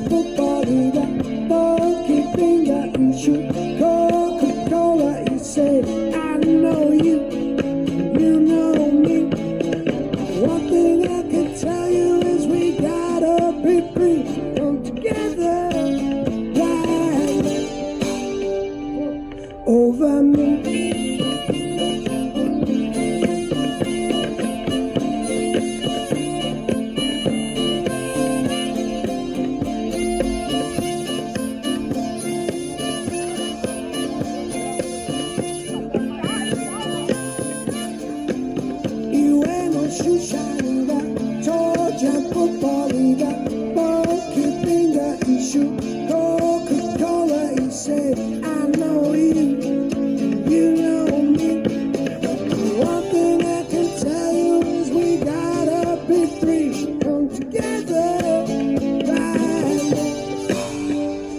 body, that funky finger you shoot. Coca-Cola, you say, I know you, you know me. One thing I can tell you is we gotta be free. Come together, right over me. Coca-Cola, you say, I know you, you know me. One thing I can tell you is we gotta be free. Come together, right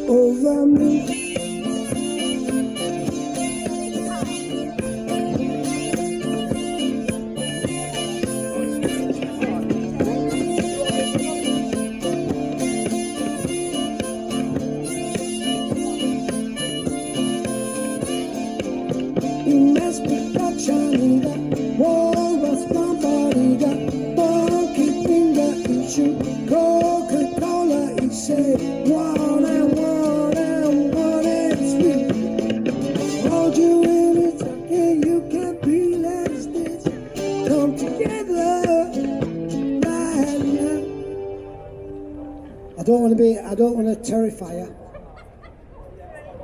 over me. Production, that walrus body, that funky finger you shoot. Coca-Cola, you say, one and sweet. Hold you in it's okay, you can't be less this. Come together, right now. I don't want to terrify you.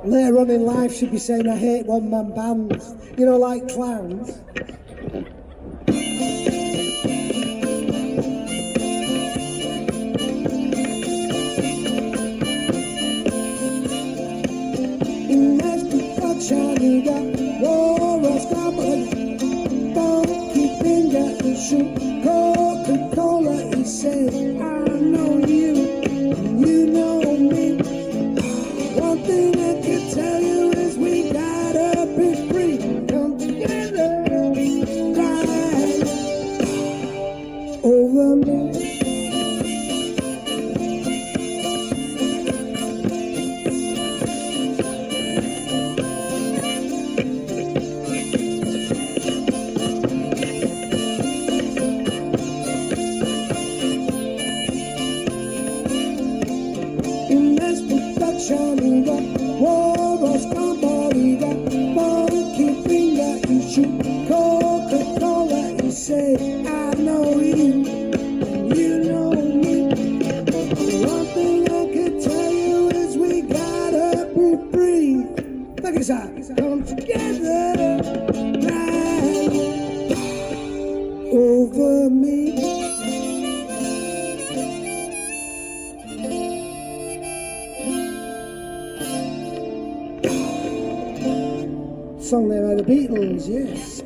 Later on in life, she'd be saying, I hate one-man bands, you know, like clowns. In mass production, you got walrus, funky finger, you shoot. Coca-Cola, you say, I know you, you know me. One thing I can tell you is we gotta be free. Come together, right over me. In mass production, you got walrus body, that funky finger you shoot. Coca-Cola, you say, I know you, you know me. One thing I can tell you is we gotta be free. Look at this out. Come together, right over me. Song there by the Beatles, yes.